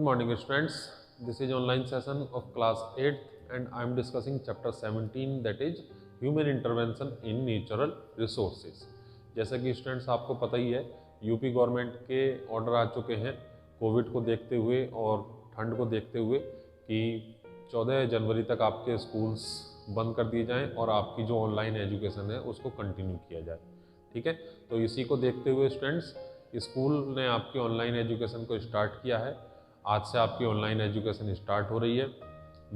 morning students, this is online session of class 8th and I am discussing chapter 17 that is human intervention in natural resources। जैसा कि students आपको पता ही है UP government के order आ चुके हैं Covid को देखते हुए और ठंड को देखते हुए कि 14 जनवरी तक आपके स्कूल्स बंद कर दिए जाएं और आपकी जो ऑनलाइन एजुकेशन है उसको कंटिन्यू किया जाए। ठीक है, तो इसी को देखते हुए स्टूडेंट्स स्कूल ने आपकी ऑनलाइन एजुकेशन को स्टार्ट किया है। आज से आपकी ऑनलाइन एजुकेशन स्टार्ट हो रही है।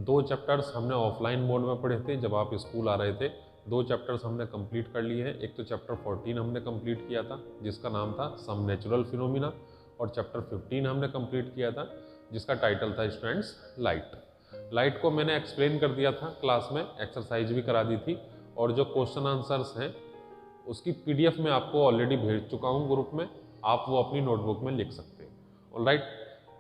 2 चैप्टर्स हमने ऑफलाइन मोड में पढ़े थे जब आप स्कूल आ रहे थे। 2 चैप्टर्स हमने कंप्लीट कर लिए हैं। एक तो चैप्टर 14 हमने कंप्लीट किया था जिसका नाम था सम नेचुरल फिनोमिना, और चैप्टर 15 हमने कंप्लीट किया था जिसका टाइटल था स्टूडेंट्स लाइट को मैंने एक्सप्लेन कर दिया था क्लास में, एक्सरसाइज भी करा दी थी, और जो क्वेश्चन आंसर्स हैं उसकी PDF में आपको ऑलरेडी भेज चुका हूँ ग्रुप में, आप वो अपनी नोटबुक में लिख सकते हैं। ऑलराइट,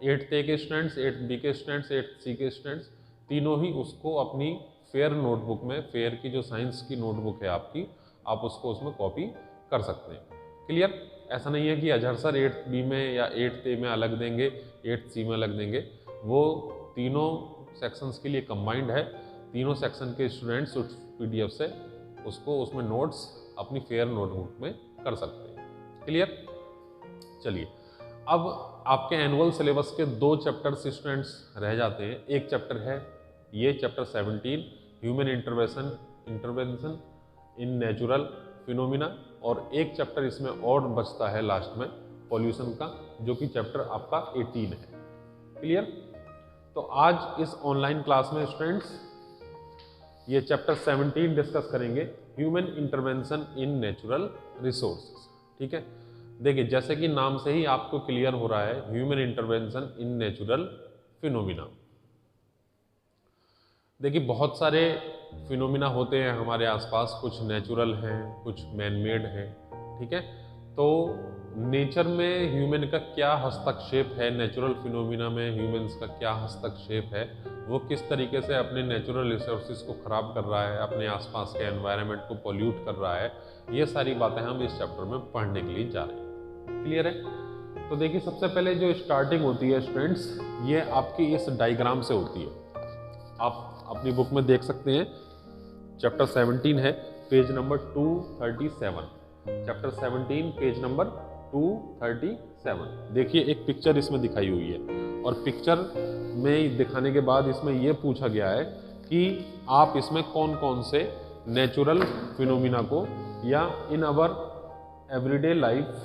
8th A के स्टूडेंट्स, 8th B के स्टूडेंट्स, 8th C के स्टूडेंट्स तीनों ही उसको अपनी फेयर नोटबुक में, फेयर की जो साइंस की नोटबुक है आपकी, आप उसको उसमें कॉपी कर सकते हैं। क्लियर? ऐसा नहीं है कि अजहर सर 8th B में या 8th A में अलग देंगे, 8th C में अलग देंगे, वो तीनों सेक्शंस के लिए कंबाइंड है। तीनों सेक्शन के स्टूडेंट्स उस PDF से उसको उसमें नोट्स अपनी फेयर नोटबुक में कर सकते हैं। क्लियर? चलिए, अब आपके एनुअल सिलेबस के 2 चैप्टर्स स्टूडेंट्स रह जाते हैं। एक चैप्टर है ये chapter 17 human intervention in natural phenomena, और एक चैप्टर इसमें और बचता है लास्ट में पॉल्यूशन का, जो कि चैप्टर आपका 18 है। क्लियर? तो आज इस ऑनलाइन क्लास में स्टूडेंट्स ये चैप्टर 17 डिस्कस करेंगे, human intervention in natural resources. ठीक है, देखिए जैसे कि नाम से ही आपको क्लियर हो रहा है human intervention in natural phenomena. देखिए बहुत सारे फिनोमिना होते हैं हमारे आसपास, कुछ नेचुरल हैं, कुछ मैनमेड हैं। ठीक है, तो नेचर में ह्यूमन का क्या हस्तक्षेप है, नेचुरल फिनोमिना में ह्यूमंस का क्या हस्तक्षेप है, वो किस तरीके से अपने नेचुरल रिसोर्सेज को ख़राब कर रहा है, अपने आसपास के एनवायरनमेंट को पॉल्यूट कर रहा है, ये सारी बातें हम इस चैप्टर में पढ़ने के लिए जा रहे हैं। क्लियर है? तो देखिए सबसे पहले जो स्टार्टिंग होती है स्टूडेंट्स, ये आपकी इस डायग्राम से होती है। आप अपनी बुक में देख सकते हैं, चैप्टर 17 है, page number 237। Chapter 17 page number 237। देखिए एक पिक्चर इसमें दिखाई हुई है, और पिक्चर में दिखाने के बाद इसमें यह पूछा गया है कि आप इसमें कौन कौन से नेचुरल फिनोमिना को, या in our everyday life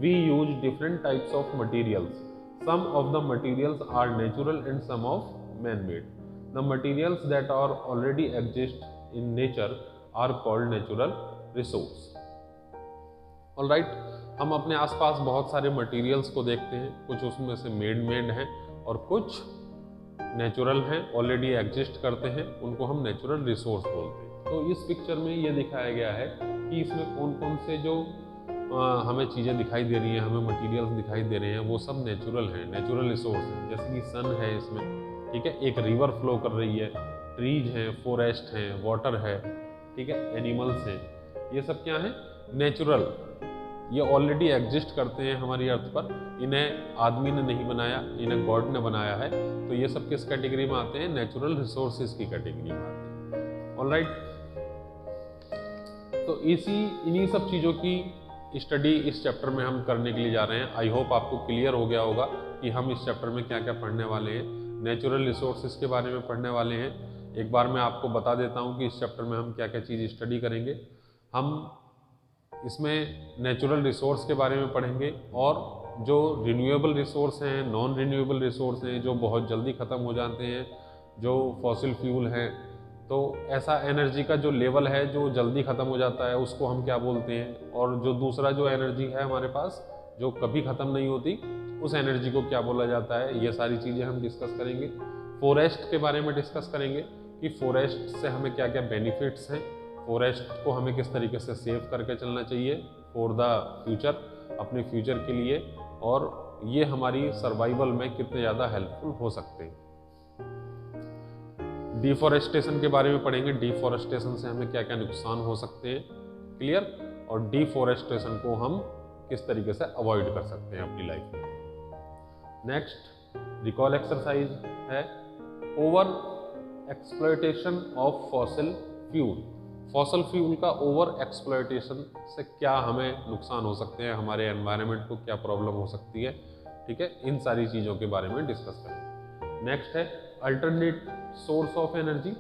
we use different types of materials. Some of the materials are natural and some of man-made. The materials that are already exist in nature are called natural resource. Alright, हम अपने आसपास बहुत सारे materials को देखते हैं, कुछ उसमें से made हैं और कुछ natural हैं, already exist करते हैं, उनको हम natural resource बोलते हैं। तो इस पिक्चर में ये दिखाया गया है कि इसमें कौन कौन से जो हमें चीज़ें दिखाई दे रही हैं, हमें मटेरियल्स दिखाई दे रहे हैं, वो सब नेचुरल हैं, नेचुरल रिसोर्स हैं। जैसे कि सन है इसमें, ठीक है, एक रिवर फ्लो कर रही है, ट्रीज हैं, फॉरेस्ट हैं, वाटर है, ठीक है, एनिमल्स हैं, ये सब क्या हैं? नेचुरल। ये ऑलरेडी एग्जिस्ट करते हैं हमारी अर्थ पर, इन्हें आदमी ने नहीं बनाया, इन्हें गॉड ने बनाया है। तो ये सब किस कैटेगरी में आते हैं? नेचुरल रिसोर्सेज की कैटेगरी में आते हैं। ऑलराइट, तो इन्हीं सब चीज़ों की स्टडी इस चैप्टर में हम करने के लिए जा रहे हैं। आई होप आपको क्लियर हो गया होगा कि हम इस चैप्टर में क्या क्या पढ़ने वाले हैं। नेचुरल रिसोर्सेज के बारे में पढ़ने वाले हैं। एक बार मैं आपको बता देता हूं कि इस चैप्टर में हम क्या क्या चीज़ स्टडी करेंगे। हम इसमें नेचुरल रिसोर्स के बारे में पढ़ेंगे, और जो रिन्यूएबल रिसोर्स हैं, नॉन रिन्यूएबल रिसोर्स हैं, जो बहुत जल्दी ख़त्म हो जाते हैं, जो फॉसिल फ्यूल हैं, तो ऐसा एनर्जी का जो लेवल है जो जल्दी ख़त्म हो जाता है उसको हम क्या बोलते हैं, और जो दूसरा जो एनर्जी है हमारे पास जो कभी ख़त्म नहीं होती, उस एनर्जी को क्या बोला जाता है। ये सारी चीज़ें हम डिस्कस करेंगे। फॉरेस्ट के बारे में डिस्कस करेंगे कि फॉरेस्ट से हमें क्या क्या बेनिफिट्स हैं, फॉरेस्ट को हमें किस तरीके से सेव करके चलना चाहिए फॉर द फ्यूचर, अपने फ्यूचर के लिए, और ये हमारी सर्वाइवल में कितने ज़्यादा हेल्पफुल हो सकते हैं। डिफॉरेस्टेशन के बारे में पढ़ेंगे, डिफॉरेस्टेशन से हमें क्या क्या नुकसान हो सकते हैं। क्लियर? और डिफॉरेस्टेशन को हम किस तरीके से अवॉइड कर सकते हैं अपनी लाइफ में। नेक्स्ट रिकॉल एक्सरसाइज है, over exploitation of fossil fuel, fossil fuel का ओवर एक्सप्लॉयटेशन से क्या हमें नुकसान हो सकते हैं, हमारे एनवायरनमेंट को क्या प्रॉब्लम हो सकती है, ठीक है, इन सारी चीज़ों के बारे में डिस्कस करेंगे। नेक्स्ट है अल्टरनेट सोर्स ऑफ एनर्जी,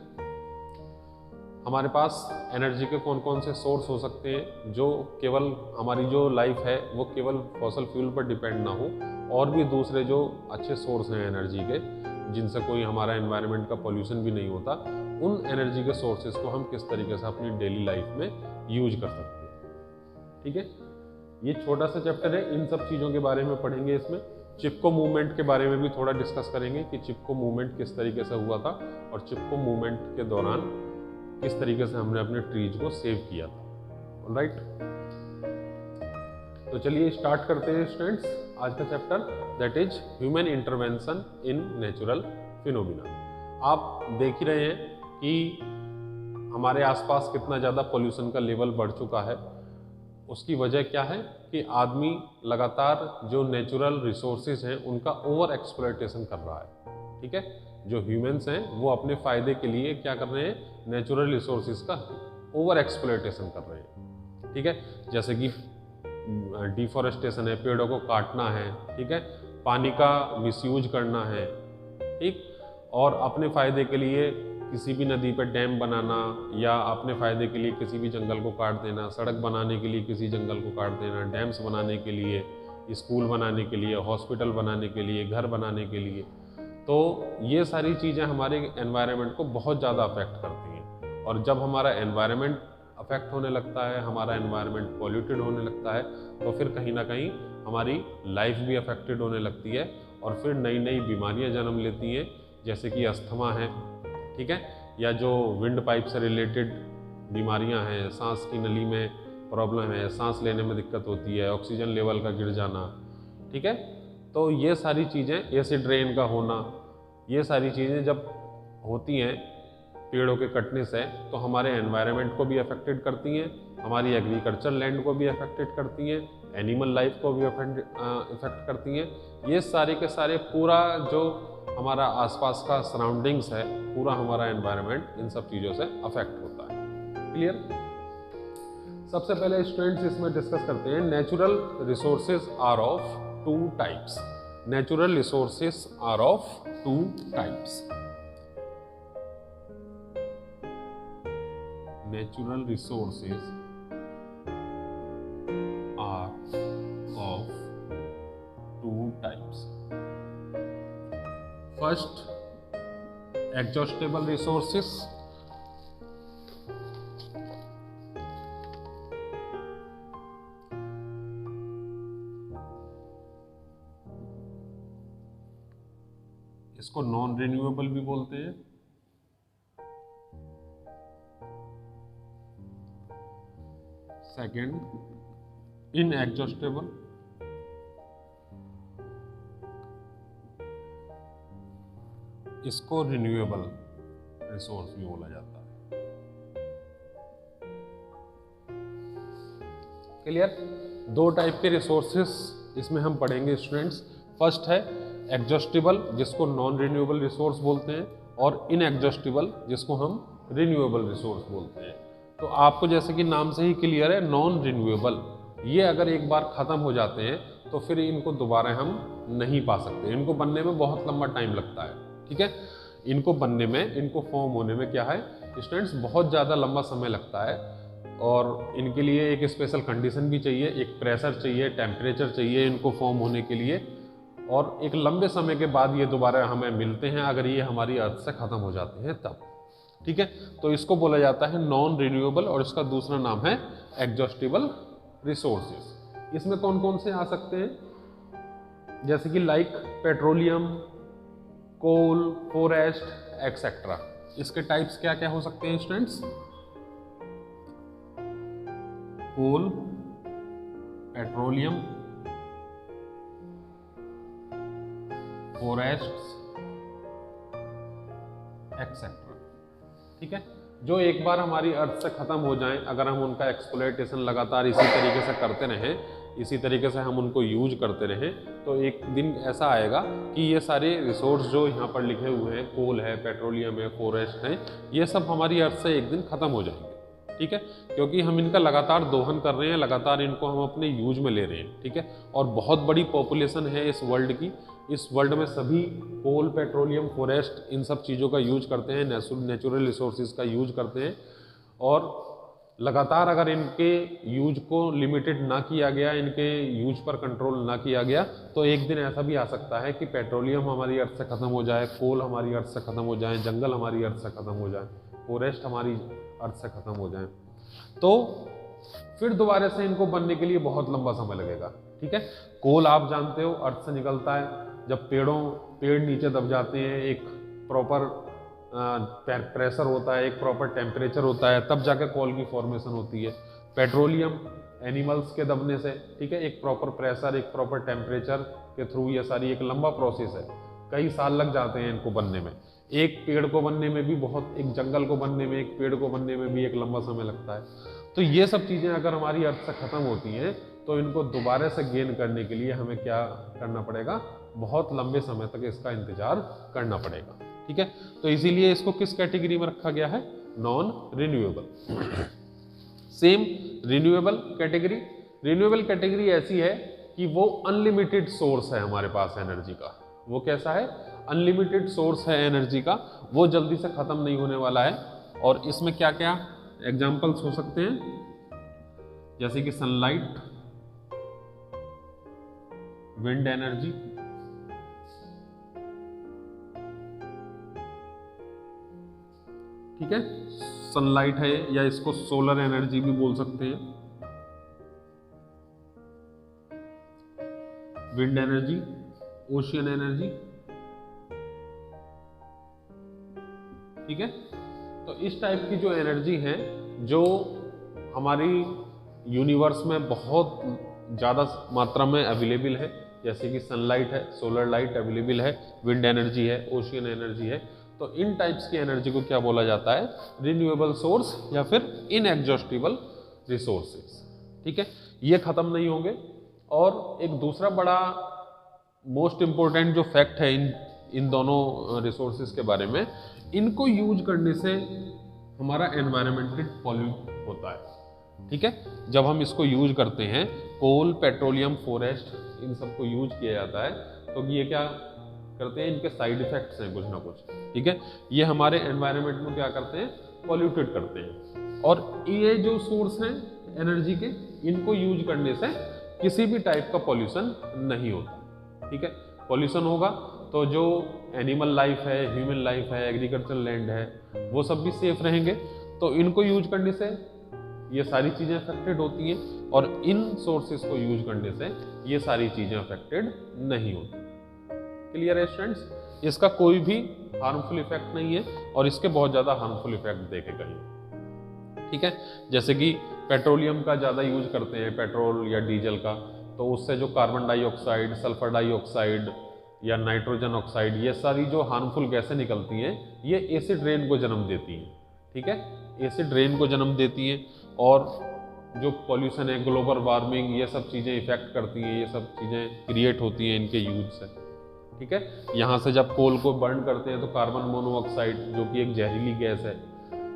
हमारे पास एनर्जी के कौन कौन से सोर्स हो सकते हैं जो केवल हमारी जो लाइफ है वो केवल फॉसिल फ्यूल पर डिपेंड ना हो, और भी दूसरे जो अच्छे सोर्स हैं एनर्जी के जिनसे कोई हमारा एनवायरनमेंट का पोल्यूशन भी नहीं होता, उन एनर्जी के सोर्सेज को हम किस तरीके से अपनी डेली लाइफ में यूज कर सकते हैं। ठीक है, ये छोटा सा चैप्टर है, इन सब चीज़ों के बारे में पढ़ेंगे। इसमें चिपको मूवमेंट के बारे में भी थोड़ा डिस्कस करेंगे कि चिपको मूवमेंट किस तरीके से हुआ था और चिपको मूवमेंट के दौरान किस तरीके से हमने अपने ट्रीज को सेव किया था। ऑलराइट, तो चलिए स्टार्ट करते हैं स्टूडेंट्स आज का chapter, that is human intervention in natural phenomena. आप देख ही रहे हैं कि हमारे आसपास कितना ज़्यादा पोल्यूशन का लेवल बढ़ चुका है। उसकी वजह क्या है कि आदमी लगातार जो नेचुरल रिसोर्सेज हैं उनका ओवर एक्सप्लॉयटेशन कर रहा है। ठीक है, जो ह्यूमंस हैं वो अपने फ़ायदे के लिए क्या कर रहे हैं, नेचुरल रिसोर्सेज का ओवर एक्सप्लॉयटेशन कर रहे हैं। ठीक है, जैसे कि डिफॉरेस्टेशन है, पेड़ों को काटना है, ठीक है, पानी का मिसयूज करना है, ठीक, और अपने फ़ायदे के लिए किसी भी नदी पर डैम बनाना या अपने फ़ायदे के लिए किसी भी जंगल को काट देना, सड़क बनाने के लिए किसी जंगल को काट देना, डैम्स बनाने के लिए, स्कूल बनाने के लिए, हॉस्पिटल बनाने के लिए, घर बनाने के लिए। तो ये सारी चीज़ें हमारे एनवायरनमेंट को बहुत ज़्यादा अफेक्ट करती हैं, और जब हमारा एनवायरनमेंट अफेक्ट होने लगता है, हमारा एनवायरनमेंट पॉल्यूटेड होने लगता है, तो फिर कहीं ना कहीं हमारी लाइफ भी अफेक्टेड होने लगती है और फिर नई नई बीमारियां जन्म लेती हैं, जैसे कि अस्थमा है, ठीक है, या जो विंड पाइप से रिलेटेड बीमारियां हैं, सांस की नली में प्रॉब्लम है, सांस लेने में दिक्कत होती है, ऑक्सीजन लेवल का गिर जाना, ठीक है। तो ये सारी चीज़ें, एसिड रेन का होना, ये सारी चीज़ें जब होती हैं पेड़ों के कटने से, तो हमारे एनवायरनमेंट को भी अफेक्टेड करती हैं, हमारी एग्रीकल्चर लैंड को भी अफेक्टेड करती हैं, एनिमल लाइफ को भी अफेक्ट करती हैं। ये सारे के सारे पूरा जो हमारा आसपास का सराउंडिंग्स है, पूरा हमारा एनवायरनमेंट इन सब चीज़ों से अफेक्ट होता है। क्लियर? सबसे पहले स्टूडेंट्स इसमें डिस्कस करते हैं, natural resources are of two types. Natural resources are of two types. Natural resources are of two types. First, exhaustible resources. इसको नॉन रिन्यूएबल भी बोलते हैं। Second, inexhaustible. इसको रिन्यूएबल रिसोर्स भी बोला जाता है। क्लियर? दो टाइप के रिसोर्सेस इसमें हम पढ़ेंगे स्टूडेंट्स। फर्स्ट है एग्जॉस्टेबल, जिसको नॉन रिन्यूएबल रिसोर्स बोलते हैं, और इनएग्जॉस्टेबल, जिसको हम रिन्यूएबल रिसोर्स बोलते हैं। तो आपको जैसे कि नाम से ही क्लियर है, नॉन रिन्यूएबल, ये अगर एक बार ख़त्म हो जाते हैं तो फिर इनको दोबारा हम नहीं पा सकते, इनको बनने में बहुत लंबा टाइम लगता है। ठीक है, इनको बनने में, इनको फॉर्म होने में क्या है स्टूडेंट्स, बहुत ज़्यादा लंबा समय लगता है, और इनके लिए एक स्पेशल कंडीशन भी चाहिए, एक प्रेशर चाहिए, टेम्परेचर चाहिए इनको फॉर्म होने के लिए, और एक लंबे समय के बाद ये दोबारा हमें मिलते हैं अगर ये हमारी अर्थ से ख़त्म हो जाते हैं तब। ठीक है, तो इसको बोला जाता है नॉन रिन्यूएबल, और इसका दूसरा नाम है एग्जॉस्टेबल रिसोर्सेज। इसमें कौन कौन से आ सकते हैं, जैसे कि लाइक पेट्रोलियम, कोल, फॉरेस्ट एक्सेट्रा। इसके टाइप्स क्या क्या हो सकते हैं स्टूडेंट्स? कोल, पेट्रोलियम, फॉरेस्ट एक्सेट्रा। ठीक है, जो एक बार हमारी अर्थ से ख़त्म हो जाएं, अगर हम उनका एक्सप्लॉयटेशन लगातार इसी तरीके से करते रहें, इसी तरीके से हम उनको यूज करते रहें, तो एक दिन ऐसा आएगा कि ये सारे रिसोर्स जो यहाँ पर लिखे हुए हैं, कोल है, पेट्रोलियम है, फॉरेस्ट है, ये सब हमारी अर्थ से एक दिन ख़त्म हो जाएंगे। ठीक है, क्योंकि हम इनका लगातार दोहन कर रहे हैं, लगातार इनको हम अपने यूज में ले रहे हैं। ठीक है, और बहुत बड़ी पॉपुलेशन है इस वर्ल्ड की, इस वर्ल्ड में सभी कोल, पेट्रोलियम, फॉरेस्ट इन सब चीज़ों का यूज करते हैं, नेचुरल रिसोर्सेज का यूज करते हैं। और लगातार अगर इनके यूज को लिमिटेड ना किया गया, इनके यूज पर कंट्रोल ना किया गया, तो एक दिन ऐसा भी आ सकता है कि पेट्रोलियम हमारी अर्थ से ख़त्म हो जाए, कोल हमारी अर्थ से ख़त्म हो जाए, जंगल हमारी अर्थ से ख़त्म हो जाए, फॉरेस्ट हमारी अर्थ से ख़त्म हो जाए, तो फिर दोबारा से इनको बनने के लिए बहुत लंबा समय लगेगा। ठीक है, कोल आप जानते हो अर्थ से निकलता है, जब पेड़ नीचे दब जाते हैं, एक प्रॉपर प्रेशर होता है, एक प्रॉपर टेम्परेचर होता है, तब जाकर कोल की फॉर्मेशन होती है। पेट्रोलियम एनिमल्स के दबने से, ठीक है, एक प्रॉपर प्रेशर, एक प्रॉपर टेम्परेचर के थ्रू, ये सारी एक लंबा प्रोसेस है, कई साल लग जाते हैं इनको बनने में। एक पेड़ को बनने में भी बहुत, एक जंगल को बनने में, एक पेड़ को बनने में भी एक लंबा समय लगता है। तो ये सब चीज़ें अगर हमारी अर्थ से ख़त्म होती हैं, तो इनको दोबारा से गेन करने के लिए हमें क्या करना पड़ेगा, बहुत लंबे समय तक इसका इंतजार करना पड़ेगा। ठीक है, तो इसीलिए इसको किस कैटेगरी में रखा गया है, non renewable. Same renewable category ऐसी है कि वो अनलिमिटेड सोर्स है हमारे पास एनर्जी का। वो कैसा है, अनलिमिटेड सोर्स है एनर्जी का, वो जल्दी से खत्म नहीं होने वाला है। और इसमें क्या क्या एग्जाम्पल्स हो सकते हैं, जैसे कि सनलाइट, विंड एनर्जी, ठीक है, सनलाइट है, या इसको सोलर एनर्जी भी बोल सकते हैं, विंड एनर्जी, ओशियन एनर्जी। ठीक है, तो इस टाइप की जो एनर्जी है, जो हमारी यूनिवर्स में बहुत ज़्यादा मात्रा में अवेलेबल है, जैसे कि सनलाइट है, सोलर लाइट अवेलेबल है, विंड एनर्जी है, ओशियन एनर्जी है, तो इन टाइप्स की एनर्जी को क्या बोला जाता है, रिन्यूएबल सोर्स या फिर इनएग्जॉस्टिबल रिसोर्सेज। ठीक है, ये खत्म नहीं होंगे। और एक दूसरा बड़ा मोस्ट इंपॉर्टेंट जो फैक्ट है इन दोनों रिसोर्सेज के बारे में, इनको यूज करने से हमारा एनवायरमेंट पॉल्यूट होता है। ठीक है, जब हम इसको यूज करते हैं, कोल, पेट्रोलियम, फॉरेस्ट, इन सबको यूज किया जाता है, तो ये क्या करते हैं, इनके साइड इफेक्ट्स हैं कुछ ना कुछ। ठीक है, ये हमारे एनवायरनमेंट में क्या करते हैं, पॉल्यूटेड करते हैं। और ये जो सोर्स हैं एनर्जी के, इनको यूज करने से किसी भी टाइप का पॉल्यूशन नहीं होता। ठीक है, पॉल्यूशन होगा तो जो एनिमल लाइफ है, ह्यूमन लाइफ है, एग्रीकल्चरल लैंड है, वो सब भी सेफ रहेंगे। तो इनको यूज करने से ये सारी चीज़ें अफेक्टेड होती हैं, और इन सोर्सेज को यूज करने से ये सारी चीज़ें अफेक्टेड नहीं होती। क्लियर है स्टूडेंट्स, इसका कोई भी हार्मफुल इफेक्ट नहीं है, और इसके बहुत ज़्यादा हार्मफुल इफेक्ट देखे गए। ठीक है, जैसे कि पेट्रोलियम का ज़्यादा यूज करते हैं, पेट्रोल या डीजल का, तो उससे जो कार्बन डाइऑक्साइड, सल्फर डाइऑक्साइड या नाइट्रोजन ऑक्साइड, ये सारी जो हार्मफुल गैसें निकलती हैं, ये एसिड रेन को जन्म देती हैं। ठीक है, एसिड रेन को जन्म देती हैं, और जो पॉल्यूशन है, ग्लोबल वार्मिंग, ये सब चीज़ें इफेक्ट करती हैं, ये सब चीज़ें क्रिएट होती हैं इनके यूज से। ठीक है, यहाँ से जब कोल को बर्न करते हैं तो कार्बन मोनोऑक्साइड, जो कि एक जहरीली गैस है,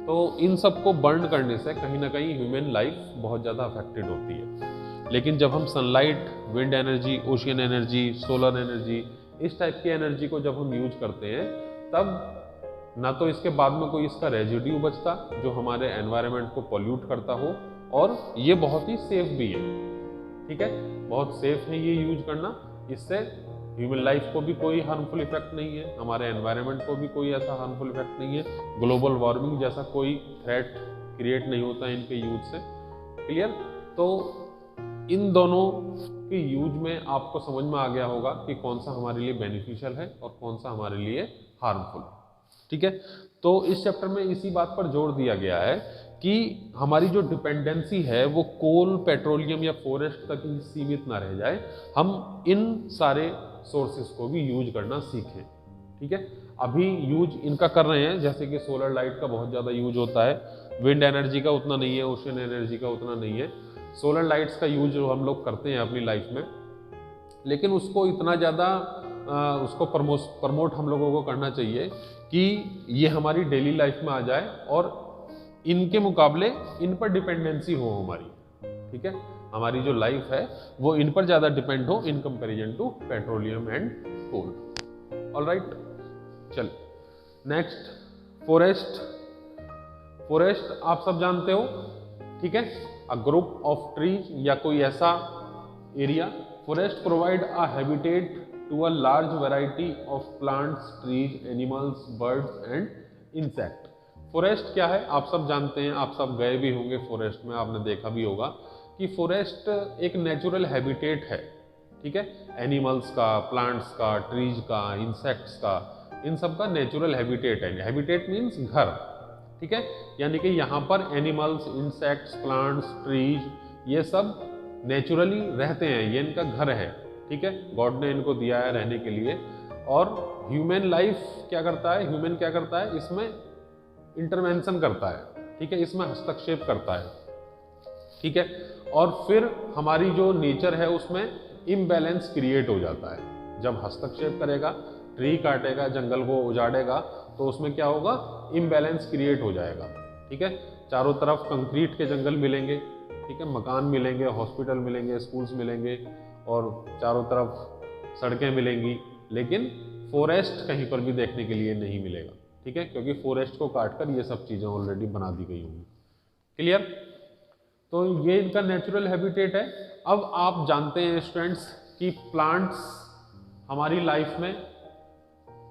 तो इन सब को बर्न करने से कहीं ना कहीं ह्यूमन लाइफ बहुत ज़्यादा अफेक्टेड होती है। लेकिन जब हम sunlight, wind energy, ocean energy, solar energy, इस टाइप की एनर्जी को जब हम यूज करते हैं, तब ना तो इसके बाद में कोई इसका रेजिड्यू बचता जो हमारे एनवायरनमेंट को पॉल्यूट करता हो, और ये बहुत ही सेफ भी है। ठीक है, बहुत सेफ है ये यूज करना, इससे ह्यूमन लाइफ को भी कोई हार्मफुल इफेक्ट नहीं है, हमारे एनवायरनमेंट को भी कोई ऐसा हार्मफुल इफेक्ट नहीं है, ग्लोबल वार्मिंग जैसा कोई थ्रेट क्रिएट नहीं होता इनके यूज से। क्लियर, तो इन दोनों के यूज में आपको समझ में आ गया होगा कि कौन सा हमारे लिए बेनिफिशियल है और कौन सा हमारे लिए हार्मफुल है। ठीक है, तो इस चैप्टर में इसी बात पर जोर दिया गया है कि हमारी जो डिपेंडेंसी है वो कोल, पेट्रोलियम या फॉरेस्ट तक ही सीमित ना रह जाए, हम इन सारे सोर्सेस को भी यूज करना सीखें। ठीक है, अभी यूज इनका कर रहे हैं, जैसे कि सोलर लाइट का बहुत ज़्यादा यूज होता है, विंड एनर्जी का उतना नहीं है, ओशियन एनर्जी का उतना नहीं है। सोलर लाइट्स का यूज जो हम लोग करते हैं अपनी लाइफ में, लेकिन उसको इतना ज़्यादा उसको प्रमोट हम लोगों को करना चाहिए कि ये हमारी डेली लाइफ में आ जाए और इनके मुकाबले इन पर डिपेंडेंसी हो हमारी, ठीक है, हमारी जो लाइफ है वो इन पर ज़्यादा डिपेंड हो in comparison to petroleum and coal. Alright, चल नेक्स्ट, फॉरेस्ट। फॉरेस्ट आप सब जानते हो, ठीक है, अ ग्रुप ऑफ ट्रीज या कोई ऐसा area. Forest provide a habitat to a large variety of plants, trees, animals, birds and insect. Forest क्या है आप सब जानते हैं, आप सब गए भी होंगे फॉरेस्ट में, आपने देखा भी होगा कि फॉरेस्ट एक नेचुरल हैबिटेट है, ठीक है, एनिमल्स का, प्लांट्स का, ट्रीज का, इंसेक्ट्स का, इन सब का नेचुरल हैबिटेट है। हैबिटेट मीन्स घर, ठीक है, यानी कि यहाँ पर एनिमल्स, इंसेक्ट्स, प्लांट्स, ट्रीज ये सब नेचुरली रहते हैं, ये इनका घर है, ठीक है, गॉड ने इनको दिया है रहने के लिए। और ह्यूमन लाइफ क्या करता है, ह्यूमन क्या करता है, इसमें इंटरवेंशन करता है, ठीक है, इसमें हस्तक्षेप करता है, ठीक है, और फिर हमारी जो नेचर है उसमें इम्बैलेंस क्रिएट हो जाता है। जब हस्तक्षेप करेगा, ट्री काटेगा, जंगल को उजाड़ेगा, तो उसमें क्या होगा, इम्बैलेंस क्रिएट हो जाएगा, ठीक है, चारों तरफ कंक्रीट के जंगल मिलेंगे, ठीक है, मकान मिलेंगे, हॉस्पिटल मिलेंगे, स्कूल्स मिलेंगे और चारों तरफ सड़कें मिलेंगी, लेकिन फॉरेस्ट कहीं पर भी देखने के लिए नहीं मिलेगा, ठीक है, क्योंकि फॉरेस्ट को काटकर ये सब चीज़ें ऑलरेडी बना दी गई होंगी। क्लियर? तो ये इनका नेचुरल हैबिटेट है। अब आप जानते हैं स्टूडेंट्स कि प्लांट्स हमारी लाइफ में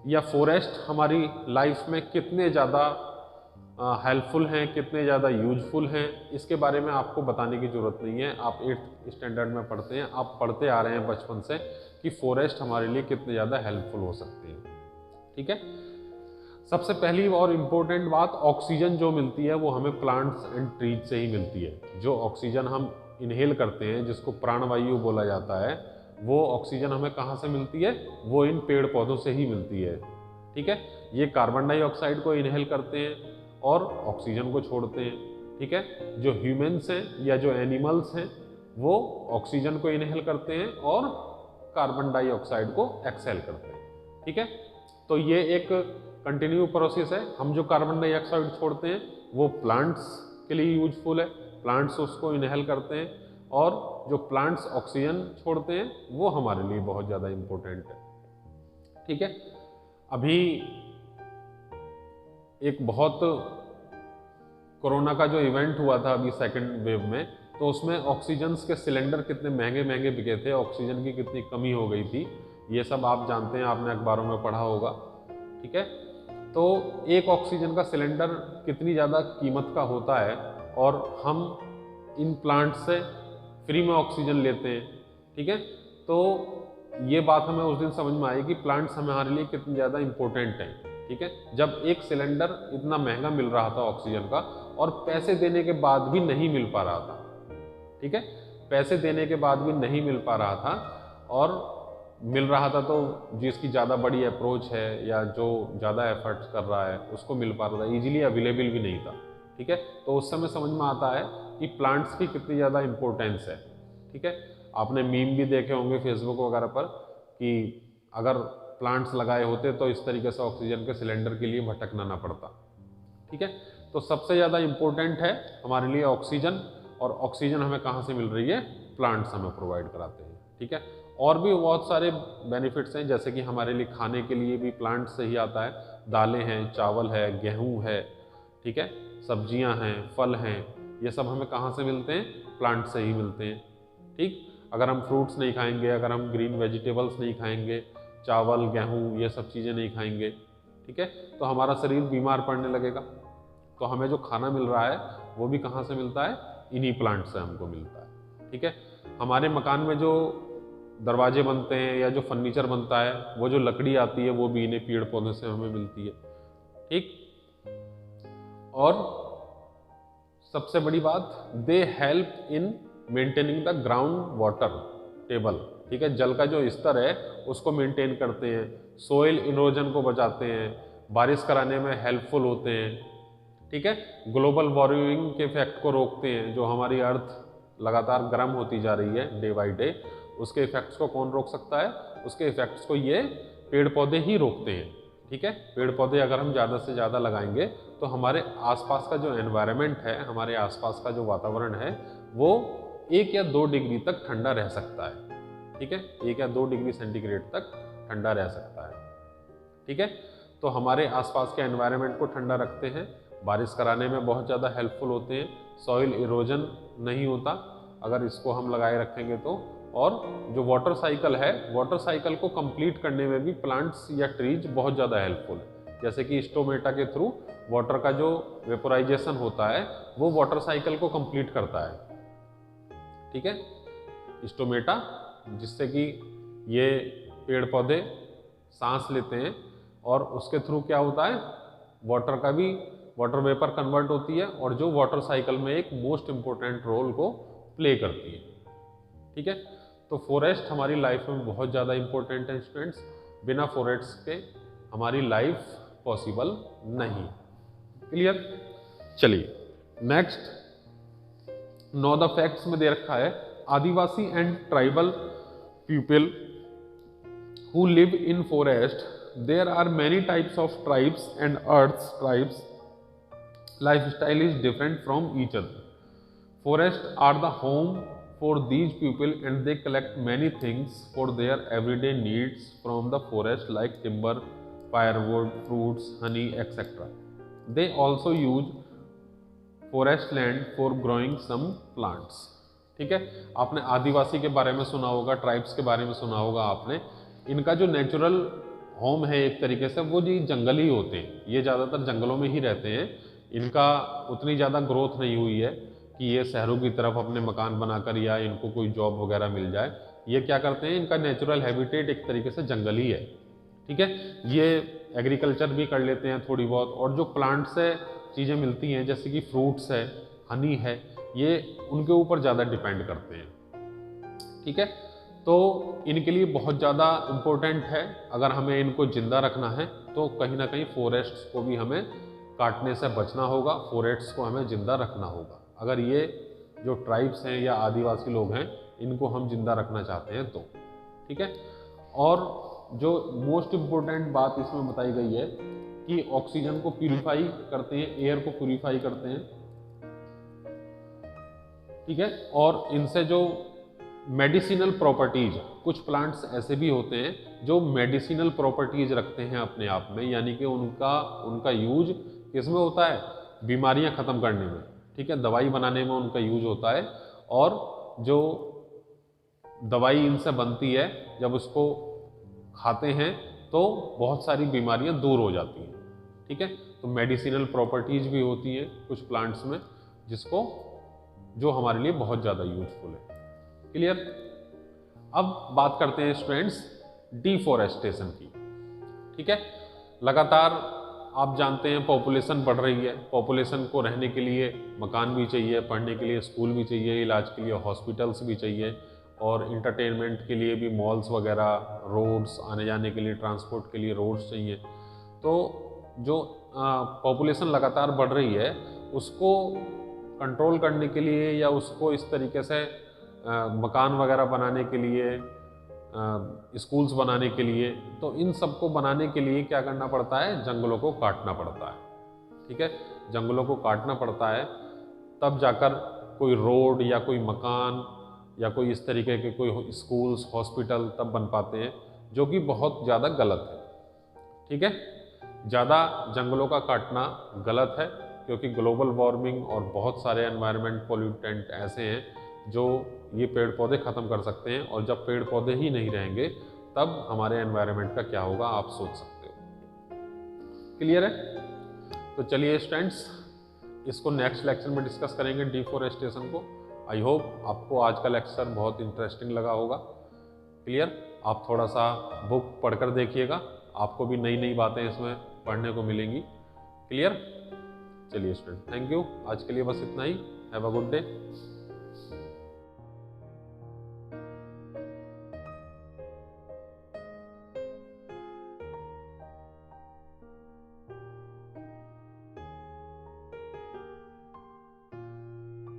या फॉरेस्ट हमारी लाइफ में कितने ज़्यादा हेल्पफुल हैं, कितने ज़्यादा यूजफुल हैं, इसके बारे में आपको बताने की ज़रूरत नहीं है। आप 8th स्टैंडर्ड में पढ़ते हैं, आप पढ़ते आ रहे हैं बचपन से कि फॉरेस्ट हमारे लिए कितने ज़्यादा हेल्पफुल हो सकते हैं, ठीक है। सबसे पहली और इम्पोर्टेंट बात, ऑक्सीजन जो मिलती है वो हमें प्लांट्स एंड ट्रीज से ही मिलती है। जो ऑक्सीजन हम इनहेल करते हैं, जिसको प्राणवायु बोला जाता है, वो ऑक्सीजन हमें कहाँ से मिलती है, वो इन पेड़ पौधों से ही मिलती है, ठीक है। ये कार्बन डाइऑक्साइड को इनहेल करते हैं और ऑक्सीजन को छोड़ते हैं, ठीक है। जो ह्यूमन्स हैं या जो एनिमल्स हैं वो ऑक्सीजन को इनहेल करते हैं और कार्बन डाइऑक्साइड को एक्सहेल करते हैं, ठीक है। तो ये एक कंटिन्यू प्रोसेस है। हम जो कार्बन डाइऑक्साइड छोड़ते हैं वो प्लांट्स के लिए यूजफुल है, प्लांट्स उसको इनहेल करते हैं, और जो प्लांट्स ऑक्सीजन छोड़ते हैं वो हमारे लिए बहुत ज़्यादा इम्पोर्टेंट है, ठीक है। अभी एक बहुत कोरोना का जो इवेंट हुआ था अभी सेकेंड वेव में, तो उसमें ऑक्सीजन के सिलेंडर कितने महंगे महंगे बिके थे, ऑक्सीजन की कितनी कमी हो गई थी, ये सब आप जानते हैं, आपने अखबारों में पढ़ा होगा, ठीक है। तो एक ऑक्सीजन का सिलेंडर कितनी ज़्यादा कीमत का होता है और हम इन प्लांट से फ्री में ऑक्सीजन लेते हैं, ठीक है। तो ये बात हमें उस दिन समझ में आई कि प्लांट्स हमारे लिए कितने ज़्यादा इम्पोर्टेंट हैं, ठीक है। जब एक सिलेंडर इतना महंगा मिल रहा था ऑक्सीजन का और पैसे देने के बाद भी नहीं मिल पा रहा था, ठीक है, पैसे देने के बाद भी नहीं मिल पा रहा था, और मिल रहा था तो जिसकी ज़्यादा बड़ी अप्रोच है या जो ज़्यादा एफर्ट्स कर रहा है उसको मिल पा रहा था, ईजिली अवेलेबल भी नहीं था, ठीक है। तो उस समय समझ में आता है कि प्लांट्स की कितनी ज़्यादा इम्पोर्टेंस है, ठीक है। आपने मीम भी देखे होंगे फेसबुक वगैरह पर कि अगर प्लांट्स लगाए होते तो इस तरीके से ऑक्सीजन के सिलेंडर के लिए भटकना ना पड़ता, ठीक है। तो सबसे ज़्यादा इम्पोर्टेंट है हमारे लिए ऑक्सीजन, और ऑक्सीजन हमें कहाँ से मिल रही है, प्लांट्स हमें प्रोवाइड कराते हैं, ठीक है। और भी बहुत सारे बेनिफिट्स हैं, जैसे कि हमारे लिए खाने के लिए भी प्लांट से ही आता है, दालें हैं, चावल है, गेहूँ है, ठीक है, सब्जियां हैं, फल हैं, ये सब हमें कहाँ से मिलते हैं, प्लांट से ही मिलते हैं, ठीक। अगर हम फ्रूट्स नहीं खाएंगे, अगर हम ग्रीन वेजिटेबल्स नहीं खाएंगे, चावल, गेहूँ ये सब चीज़ें नहीं खाएंगे, ठीक है, तो हमारा शरीर बीमार पड़ने लगेगा। तो हमें जो खाना मिल रहा है वो भी कहाँ से मिलता है, इन्हीं प्लांट से हमको मिलता है, ठीक है। हमारे मकान में जो दरवाजे बनते हैं या जो फर्नीचर बनता है, वो जो लकड़ी आती है वो भी इन्हें पेड़ पौधे से हमें मिलती है, ठीक। और सबसे बड़ी बात, they help in maintaining the ground water table, ठीक है, जल का जो स्तर है उसको मेंटेन करते हैं, सोइल इरोजन को बचाते हैं, बारिश कराने में हेल्पफुल होते हैं, ठीक है, ग्लोबल वार्मिंग के इफेक्ट को रोकते हैं, जो हमारी अर्थ लगातार गर्म होती जा रही है डे बाई डे, उसके इफेक्ट्स को कौन रोक सकता है? उसके इफेक्ट्स को ये पेड़ पौधे ही रोकते हैं। ठीक है, पेड़ पौधे अगर हम ज़्यादा से ज़्यादा लगाएंगे तो हमारे आसपास का जो एनवायरनमेंट है, हमारे आसपास का जो वातावरण है, वो 1 या 2 डिग्री तक ठंडा रह सकता है। ठीक है, 1 या 2 डिग्री सेंटीग्रेड तक ठंडा रह सकता है। ठीक है, तो हमारे आसपास के एनवायरनमेंट को ठंडा रखते हैं, बारिश कराने में बहुत ज़्यादा हेल्पफुल होते हैं, सॉइल इरोजन नहीं होता अगर इसको हम लगाए रखेंगे तो। और जो वाटर साइकिल है, वाटर साइकिल को कंप्लीट करने में भी प्लांट्स या ट्रीज बहुत ज़्यादा हेल्पफुल है। जैसे कि स्टोमेटा के थ्रू वाटर का जो वेपोराइजेशन होता है वो वाटर साइकिल को कंप्लीट करता है। ठीक है, स्टोमेटा, जिससे कि ये पेड़ पौधे सांस लेते हैं और उसके थ्रू क्या होता है, वाटर का भी, वाटर वेपर कन्वर्ट होती है और जो वाटर साइकिल में एक मोस्ट इंपॉर्टेंट रोल को प्ले करती है। ठीक है, तो फॉरेस्ट हमारी लाइफ में बहुत ज़्यादा इंपॉर्टेंट है स्टूडेंट्स। बिना फॉरेस्ट के हमारी लाइफ पॉसिबल नहीं। क्लियर? चलिए नेक्स्ट, नो द फैक्ट्स में दे रखा है, Adivasi and tribal people who live in forest, there are many types of tribes and earth's tribes lifestyle is different from each other. Forests are the home for these people and they collect many things for their everyday needs from the forest like timber, firewood, fruits, honey, etc. They also use forest land for growing some plants. ठीक है, आपने आदिवासी के बारे में सुना होगा, tribes के बारे में सुना होगा आपने। इनका जो नेचुरल होम है एक तरीके से वो जी जंगल ही होते हैं, ये ज़्यादातर जंगलों में ही रहते हैं। इनका उतनी ज़्यादा ग्रोथ नहीं हुई है कि ये शहरों की तरफ अपने मकान बनाकर या इनको कोई जॉब वगैरह मिल जाए। ये क्या करते हैं, इनका नेचुरल हैबिटेट एक तरीके से जंगल ही है। ठीक है, ये एग्रीकल्चर भी कर लेते हैं थोड़ी बहुत, और जो प्लांट से चीज़ें मिलती हैं जैसे कि फ्रूट्स है, हनी है, ये उनके ऊपर ज़्यादा डिपेंड करते हैं। ठीक है, तो इनके लिए बहुत ज़्यादा इम्पोर्टेंट है। अगर हमें इनको जिंदा रखना है तो कहीं ना कहीं फॉरेस्ट्स को भी हमें काटने से बचना होगा, फॉरेस्ट्स को हमें जिंदा रखना होगा। अगर ये जो ट्राइब्स हैं या आदिवासी लोग हैं इनको हम जिंदा रखना चाहते हैं तो। ठीक है, और जो मोस्ट इम्पोर्टेंट बात इसमें बताई गई है कि ऑक्सीजन को प्यूरिफाई करते हैं, एयर को प्यूरिफाई करते हैं। ठीक है, और इनसे जो मेडिसिनल प्रॉपर्टीज, कुछ प्लांट्स ऐसे भी होते हैं जो मेडिसिनल प्रॉपर्टीज रखते हैं अपने आप में, यानी कि उनका यूज किसमें होता है, बीमारियां खत्म करने में। ठीक है, दवाई बनाने में उनका यूज होता है, और जो दवाई इनसे बनती है जब उसको खाते हैं तो बहुत सारी बीमारियां दूर हो जाती हैं। ठीक है, तो मेडिसिनल प्रॉपर्टीज भी होती हैं कुछ प्लांट्स में जो हमारे लिए बहुत ज़्यादा यूजफुल है। क्लियर? अब बात करते हैं स्टूडेंट्स डिफॉरेस्टेशन की। ठीक है, लगातार आप जानते हैं पॉपुलेशन बढ़ रही है, पॉपुलेशन को रहने के लिए मकान भी चाहिए, पढ़ने के लिए स्कूल भी चाहिए, इलाज के लिए हॉस्पिटल्स भी चाहिए, और इंटरटेनमेंट के लिए भी मॉल्स वगैरह, रोड्स, आने जाने के लिए ट्रांसपोर्ट के लिए रोड्स चाहिए। तो जो पॉपुलेशन लगातार बढ़ रही है उसको कंट्रोल करने के लिए या उसको इस तरीके से मकान वगैरह बनाने के लिए, स्कूल्स बनाने के लिए, तो इन सब को बनाने के लिए क्या करना पड़ता है, जंगलों को काटना पड़ता है। ठीक है, जंगलों को काटना पड़ता है, तब जाकर कोई रोड या कोई मकान या कोई इस तरीके के कोई स्कूल्स, हॉस्पिटल तब बन पाते हैं, जो कि बहुत ज़्यादा गलत है। ठीक है, ज़्यादा जंगलों का काटना गलत है, क्योंकि ग्लोबल वार्मिंग और बहुत सारे एनवायरनमेंट पोल्यूटेंट ऐसे हैं जो ये पेड़ पौधे ख़त्म कर सकते हैं, और जब पेड़ पौधे ही नहीं रहेंगे तब हमारे एनवायरनमेंट का क्या होगा आप सोच सकते हो। क्लियर है? तो चलिए स्टूडेंट्स, इसको नेक्स्ट लेक्चर में डिस्कस करेंगे डिफॉरेस्टेशन को। आई होप आपको आज का लेक्चर बहुत इंटरेस्टिंग लगा होगा। क्लियर? आप थोड़ा सा बुक पढ़कर देखिएगा, आपको भी नई नई बातें इसमें पढ़ने को मिलेंगी। क्लियर? चलिए स्टूडेंट, थैंक यू। आज के लिए बस इतना ही। Have a good day.